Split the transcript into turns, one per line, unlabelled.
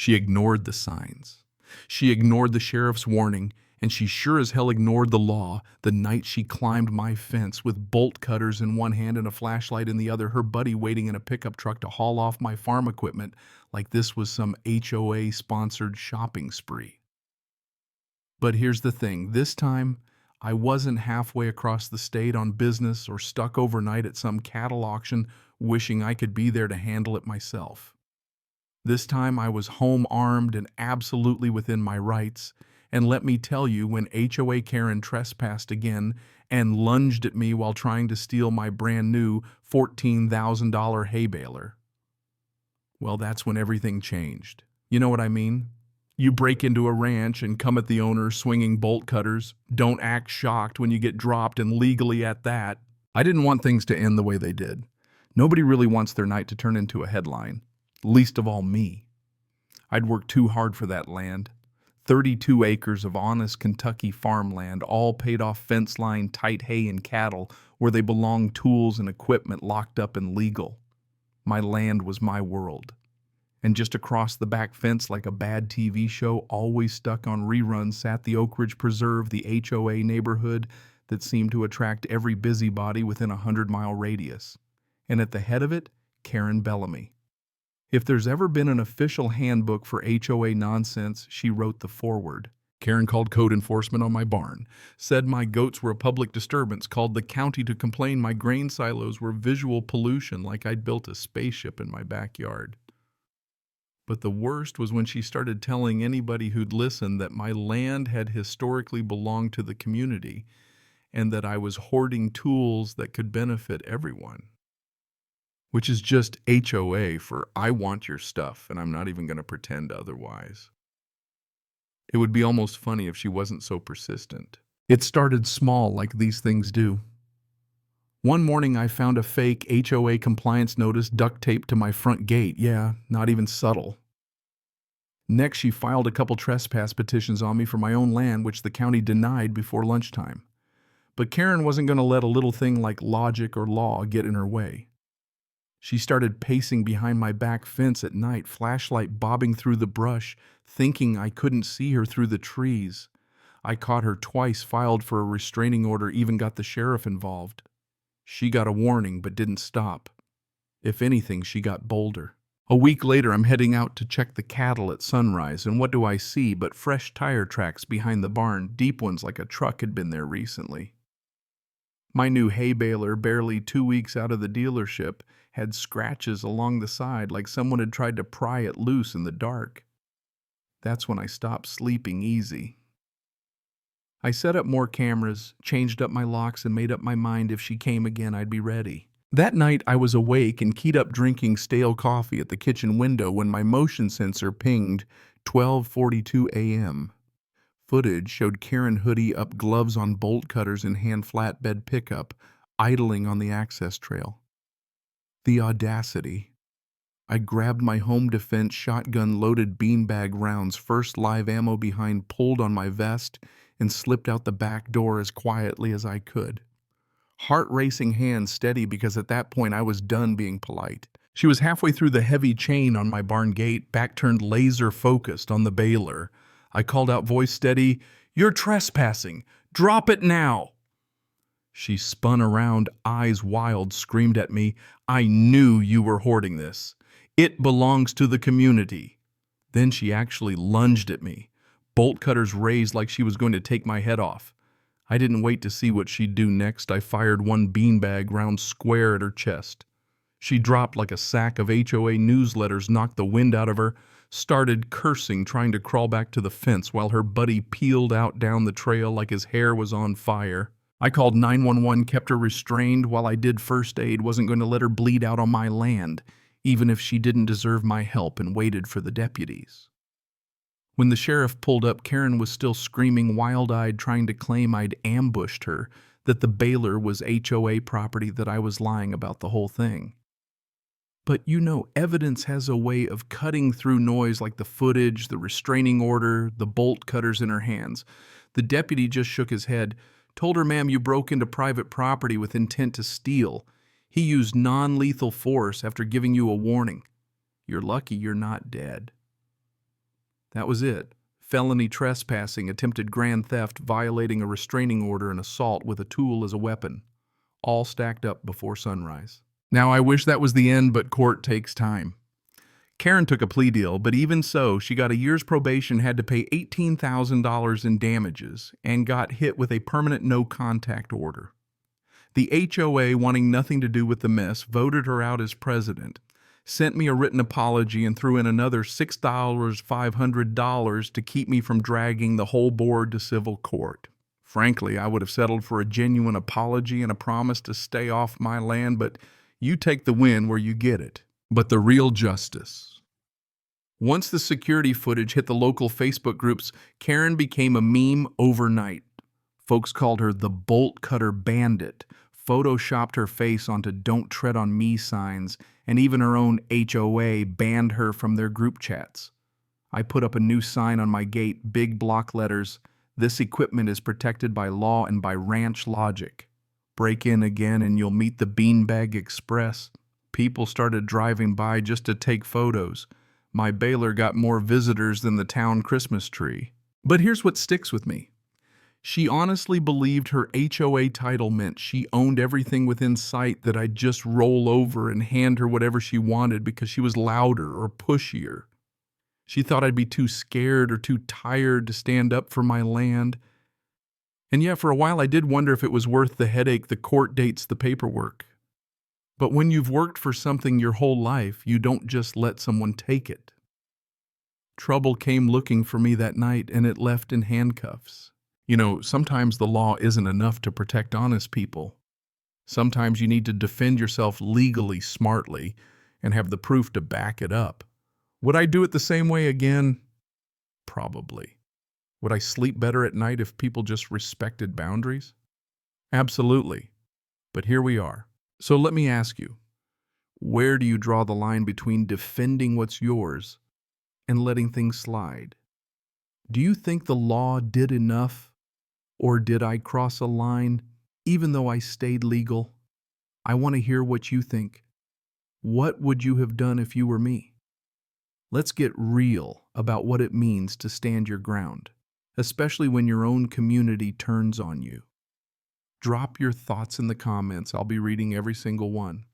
She ignored the signs. She ignored the sheriff's warning, and she sure as hell ignored the law the night she climbed my fence with bolt cutters in one hand and a flashlight in the other, her buddy waiting in a pickup truck to haul off my farm equipment like this was some HOA-sponsored shopping spree. But here's the thing, this time, I wasn't halfway across the state on business or stuck overnight at some cattle auction wishing I could be there to handle it myself. This time I was home armed and absolutely within my rights, and let me tell you, when HOA Karen trespassed again and lunged at me while trying to steal my brand new $14,000 hay baler, well, that's when everything changed. You know what I mean? You break into a ranch and come at the owner swinging bolt cutters. Don't act shocked when you get dropped, and legally at that. I didn't want things to end the way they did. Nobody really wants their night to turn into a headline. Least of all me. I'd worked too hard for that land. 32 acres of honest Kentucky farmland, all paid off fence line, tight hay and cattle, where they belonged, tools and equipment locked up and legal. My land was my world. And just across the back fence, like a bad TV show, always stuck on reruns, sat the Oak Ridge Preserve, the HOA neighborhood that seemed to attract every busybody within a 100-mile radius. And at the head of it, Karen Bellamy. If there's ever been an official handbook for HOA nonsense, she wrote the foreword. Karen called code enforcement on my barn, said my goats were a public disturbance, called the county to complain my grain silos were visual pollution like I'd built a spaceship in my backyard. But the worst was when she started telling anybody who'd listen that my land had historically belonged to the community and that I was hoarding tools that could benefit everyone. Which is just HOA for I want your stuff, and I'm not even going to pretend otherwise. It would be almost funny if she wasn't so persistent. It started small, like these things do. One morning I found a fake HOA compliance notice duct taped to my front gate. Yeah, not even subtle. Next, she filed a couple trespass petitions on me for my own land, which the county denied before lunchtime. But Karen wasn't going to let a little thing like logic or law get in her way. She started pacing behind my back fence at night, flashlight bobbing through the brush, thinking I couldn't see her through the trees. I caught her twice, filed for a restraining order, even got the sheriff involved. She got a warning but didn't stop. If anything, she got bolder. A week later, I'm heading out to check the cattle at sunrise, and what do I see but fresh tire tracks behind the barn, deep ones like a truck had been there recently. My new hay baler, barely 2 weeks out of the dealership, had scratches along the side like someone had tried to pry it loose in the dark. That's when I stopped sleeping easy. I set up more cameras, changed up my locks, and made up my mind if she came again, I'd be ready. That night, I was awake and keyed up drinking stale coffee at the kitchen window when my motion sensor pinged 12:42 a.m. Footage showed Karen hoodie up, gloves on, bolt cutters in hand, flatbed pickup, idling on the access trail. The audacity. I grabbed my home defense shotgun-loaded beanbag rounds, first live ammo behind, pulled on my vest, and slipped out the back door as quietly as I could. Heart-racing, hands steady, because at that point I was done being polite. She was halfway through the heavy chain on my barn gate, back turned laser-focused on the baler. I called out, voice steady, "You're trespassing! Drop it now!" She spun around, eyes wild, screamed at me, "I knew you were hoarding this. It belongs to the community." Then she actually lunged at me, bolt cutters raised like she was going to take my head off. I didn't wait to see what she'd do next. I fired one beanbag round square at her chest. She dropped like a sack of HOA newsletters, knocked the wind out of her, started cursing, trying to crawl back to the fence while her buddy peeled out down the trail like his hair was on fire. I called 911, kept her restrained while I did first aid, wasn't going to let her bleed out on my land, even if she didn't deserve my help, and waited for the deputies. When the sheriff pulled up, Karen was still screaming, wild-eyed, trying to claim I'd ambushed her, that the baler was HOA property, that I was lying about the whole thing. But you know, evidence has a way of cutting through noise like the footage, the restraining order, the bolt cutters in her hands. The deputy just shook his head. "Told her, ma'am, you broke into private property with intent to steal. He used non-lethal force after giving you a warning. You're lucky you're not dead." That was it. Felony trespassing, attempted grand theft, violating a restraining order, and assault with a tool as a weapon. All stacked up before sunrise. Now I wish that was the end, but court takes time. Karen took a plea deal, but even so, she got a year's probation, had to pay $18,000 in damages, and got hit with a permanent no-contact order. The HOA, wanting nothing to do with the mess, voted her out as president, sent me a written apology, and threw in another $6,500 to keep me from dragging the whole board to civil court. Frankly, I would have settled for a genuine apology and a promise to stay off my land, but you take the win where you get it. But the real justice. Once the security footage hit the local Facebook groups, Karen became a meme overnight. Folks called her the bolt cutter bandit, photoshopped her face onto "Don't Tread on Me" signs, and even her own HOA banned her from their group chats. I put up a new sign on my gate, big block letters: "This equipment is protected by law and by ranch logic. Break in again and you'll meet the Beanbag Express." People started driving by just to take photos. My Baylor got more visitors than the town Christmas tree. But here's what sticks with me. She honestly believed her HOA title meant she owned everything within sight, that I'd just roll over and hand her whatever she wanted because she was louder or pushier. She thought I'd be too scared or too tired to stand up for my land. And yeah, for a while I did wonder if it was worth the headache, the court dates, the paperwork. But when you've worked for something your whole life, you don't just let someone take it. Trouble came looking for me that night, and it left in handcuffs. You know, sometimes the law isn't enough to protect honest people. Sometimes you need to defend yourself legally, smartly, and have the proof to back it up. Would I do it the same way again? Probably. Would I sleep better at night if people just respected boundaries? Absolutely. But here we are. So let me ask you, where do you draw the line between defending what's yours and letting things slide? Do you think the law did enough, or did I cross a line even though I stayed legal? I want to hear what you think. What would you have done if you were me? Let's get real about what it means to stand your ground, especially when your own community turns on you. Drop your thoughts in the comments. I'll be reading every single one.